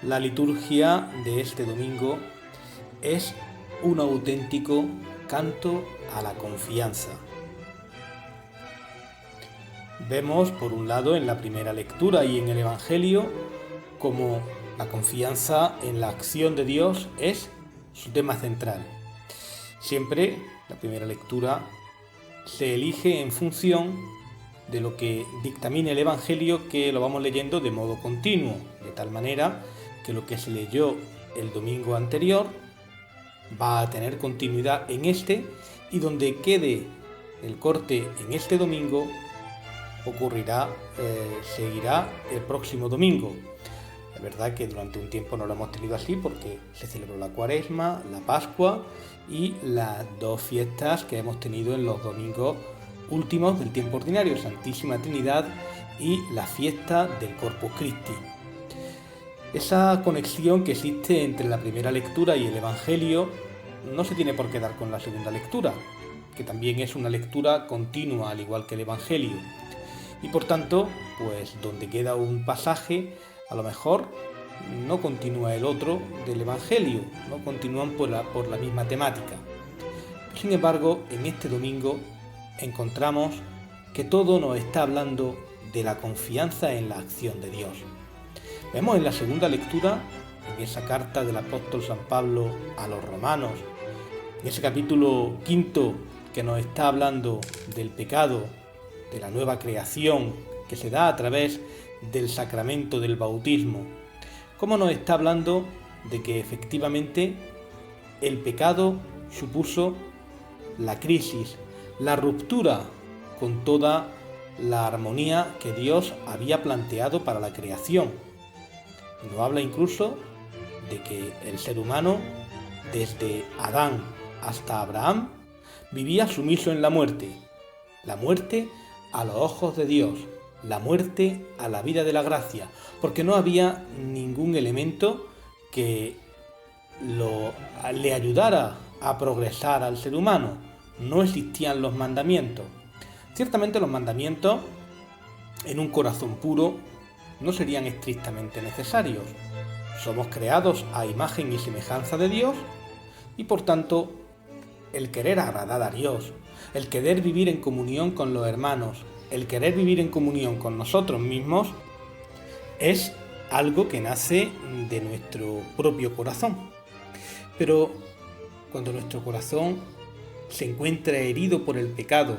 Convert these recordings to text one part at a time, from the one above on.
La liturgia de este domingo es un auténtico canto a la confianza. Vemos, por un lado, en la primera lectura y en el Evangelio, cómo la confianza en la acción de Dios es su tema central. Siempre la primera lectura se elige en función de lo que dictamina el Evangelio, que lo vamos leyendo de modo continuo, de tal manera que lo que se leyó el domingo anterior va a tener continuidad en este, y donde quede el corte en este domingo seguirá el próximo domingo. Es verdad que durante un tiempo no lo hemos tenido así porque se celebró la Cuaresma, la Pascua y las dos fiestas que hemos tenido en los domingos últimos del tiempo ordinario, Santísima Trinidad y la fiesta del Corpus Christi. Esa conexión que existe entre la primera lectura y el Evangelio no se tiene por qué dar con la segunda lectura, que también es una lectura continua al igual que el Evangelio. Y por tanto, pues donde queda un pasaje, a lo mejor no continúa el otro del Evangelio, no continúan por la misma temática. Sin embargo, en este domingo encontramos que todo nos está hablando de la confianza en la acción de Dios. Vemos en la segunda lectura, en esa carta del apóstol San Pablo a los romanos, en ese capítulo 5 que nos está hablando del pecado, de la nueva creación que se da a través del sacramento del bautismo, cómo nos está hablando de que efectivamente el pecado supuso la crisis, la ruptura con toda la armonía que Dios había planteado para la creación. Nos habla incluso de que el ser humano, desde Adán hasta Abraham, vivía sumiso en la muerte a los ojos de Dios, la muerte a la vida de la gracia, porque no había ningún elemento que le ayudara a progresar al ser humano. No existían los mandamientos. Ciertamente los mandamientos en un corazón puro no serían estrictamente necesarios. Somos creados a imagen y semejanza de Dios y por tanto el querer agradar a Dios, el querer vivir en comunión con los hermanos, el querer vivir en comunión con nosotros mismos es algo que nace de nuestro propio corazón. Pero cuando nuestro corazón se encuentra herido por el pecado,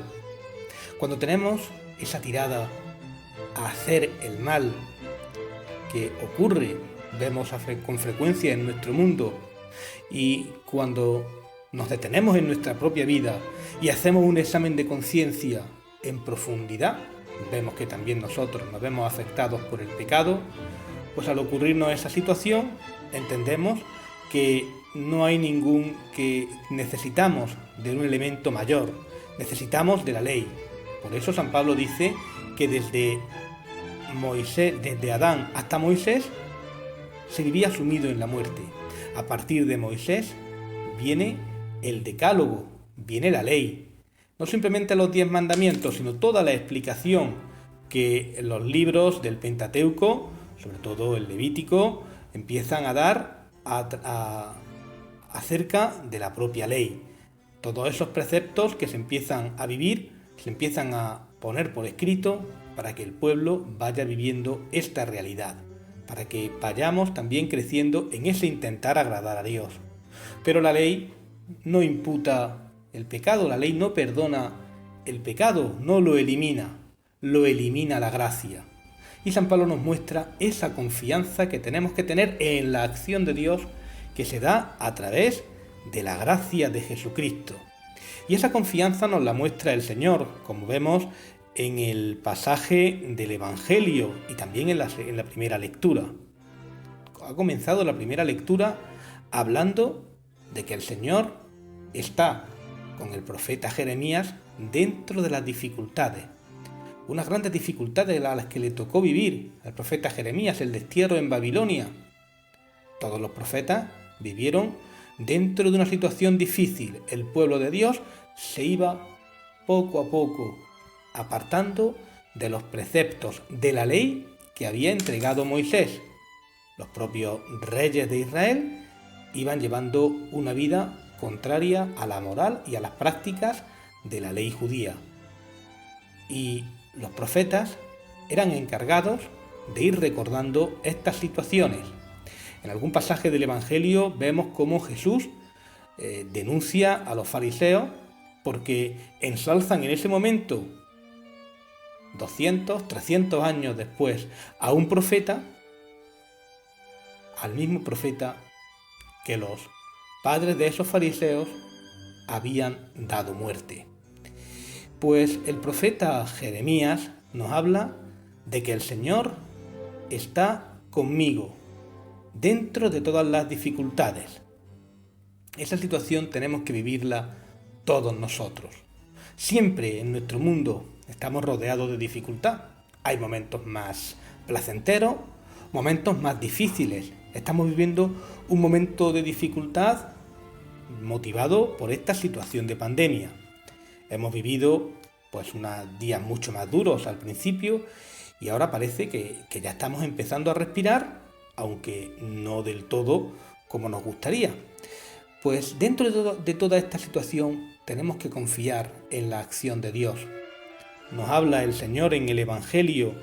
cuando tenemos esa tirada a hacer el mal que ocurre, vemos con frecuencia en nuestro mundo, y cuando nos detenemos en nuestra propia vida y hacemos un examen de conciencia en profundidad, vemos que también nosotros nos vemos afectados por el pecado, pues al ocurrirnos esa situación entendemos que no hay que necesitamos de un elemento mayor, necesitamos de la ley. Por eso San Pablo dice que desde Adán hasta Moisés se vivía sumido en la muerte. A partir de Moisés viene el decálogo, viene la ley. No simplemente los 10 mandamientos, sino toda la explicación que los libros del Pentateuco, sobre todo el Levítico, empiezan a dar acerca de la propia ley. Todos esos preceptos que se empiezan a vivir, se empiezan a poner por escrito para que el pueblo vaya viviendo esta realidad, para que vayamos también creciendo en ese intentar agradar a Dios. Pero la ley no imputa el pecado, la ley no perdona el pecado, no lo elimina la gracia. Y San Pablo nos muestra esa confianza que tenemos que tener en la acción de Dios que se da a través de la gracia de Jesucristo. Y esa confianza nos la muestra el Señor, como vemos en el pasaje del Evangelio y también en la primera lectura. Ha comenzado la primera lectura hablando de que el Señor está con el profeta Jeremías dentro de las dificultades. Unas grandes dificultades a las que le tocó vivir al profeta Jeremías, el destierro en Babilonia. Todos los profetas vivieron dentro de una situación difícil. El pueblo de Dios se iba poco a poco apartando de los preceptos de la ley que había entregado Moisés. los propios reyes de Israel iban llevando una vida contraria a la moral y a las prácticas de la ley judía. Y los profetas eran encargados de ir recordando estas situaciones. En algún pasaje del Evangelio vemos cómo Jesús denuncia a los fariseos porque ensalzan en ese momento, 200, 300 años después, a un profeta, al mismo profeta que los padres de esos fariseos habían dado muerte. Pues el profeta Jeremías nos habla de que el Señor está conmigo dentro de todas las dificultades. Esa situación tenemos que vivirla todos nosotros. Siempre en nuestro mundo estamos rodeados de dificultad. Hay momentos más placenteros, momentos más difíciles. Estamos viviendo un momento de dificultad motivado por esta situación de pandemia. Hemos vivido unos días mucho más duros al principio y ahora parece que ya estamos empezando a respirar, aunque no del todo como nos gustaría. Pues dentro de toda esta situación tenemos que confiar en la acción de Dios. Nos habla el Señor en el Evangelio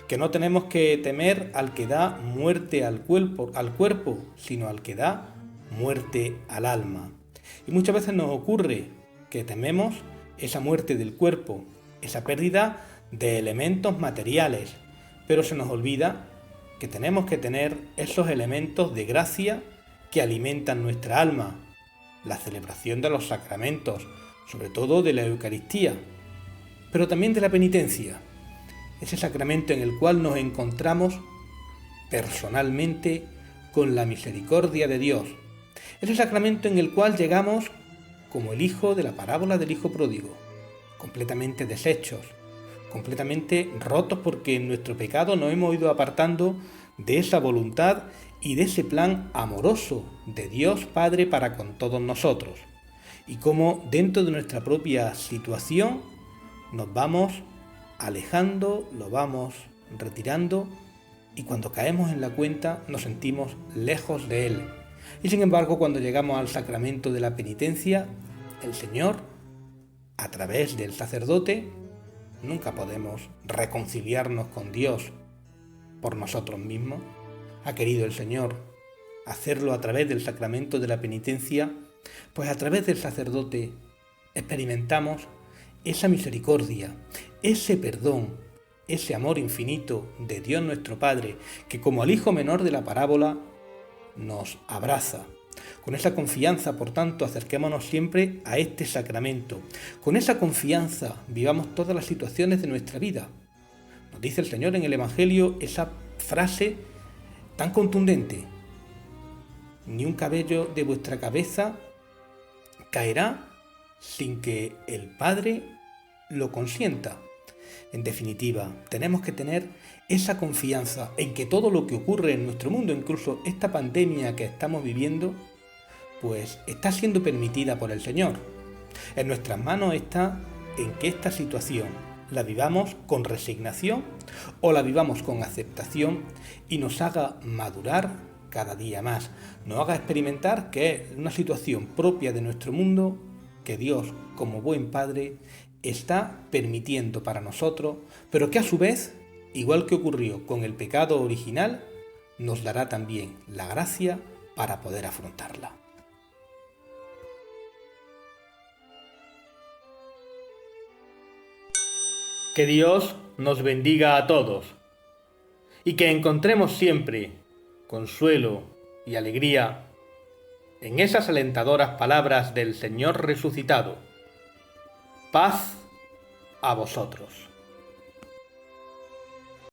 que no tenemos que temer al que da muerte al cuerpo, sino al que da muerte al alma. Y muchas veces nos ocurre que tememos esa muerte del cuerpo, esa pérdida de elementos materiales, pero se nos olvida que tenemos que tener esos elementos de gracia que alimentan nuestra alma, la celebración de los sacramentos, sobre todo de la Eucaristía, pero también de la penitencia, ese sacramento en el cual nos encontramos personalmente con la misericordia de Dios, ese sacramento en el cual llegamos como el hijo de la parábola del hijo pródigo, completamente deshechos, completamente rotos porque en nuestro pecado nos hemos ido apartando de esa voluntad y de ese plan amoroso de Dios Padre para con todos nosotros. Y cómo dentro de nuestra propia situación nos vamos alejando, lo vamos retirando y cuando caemos en la cuenta nos sentimos lejos de Él. Y sin embargo, cuando llegamos al sacramento de la penitencia, el Señor, a través del sacerdote, nunca podemos reconciliarnos con Dios por nosotros mismos. Ha querido el Señor hacerlo a través del sacramento de la penitencia, pues a través del sacerdote experimentamos esa misericordia, ese perdón, ese amor infinito de Dios nuestro Padre, que como al hijo menor de la parábola nos abraza. Con esa confianza, por tanto, acerquémonos siempre a este sacramento. Con esa confianza vivamos todas las situaciones de nuestra vida. Nos dice el Señor en el Evangelio esa frase tan contundente: ni un cabello de vuestra cabeza caerá sin que el Padre lo consienta. En definitiva, tenemos que tener esa confianza en que todo lo que ocurre en nuestro mundo, incluso esta pandemia que estamos viviendo, pues está siendo permitida por el Señor. En nuestras manos está en que esta situación la vivamos con resignación o la vivamos con aceptación y nos haga madurar cada día más, nos haga experimentar que es una situación propia de nuestro mundo que Dios, como buen Padre, está permitiendo para nosotros, pero que a su vez, igual que ocurrió con el pecado original, nos dará también la gracia para poder afrontarla. Que Dios nos bendiga a todos y que encontremos siempre consuelo y alegría en esas alentadoras palabras del Señor resucitado. Paz a vosotros.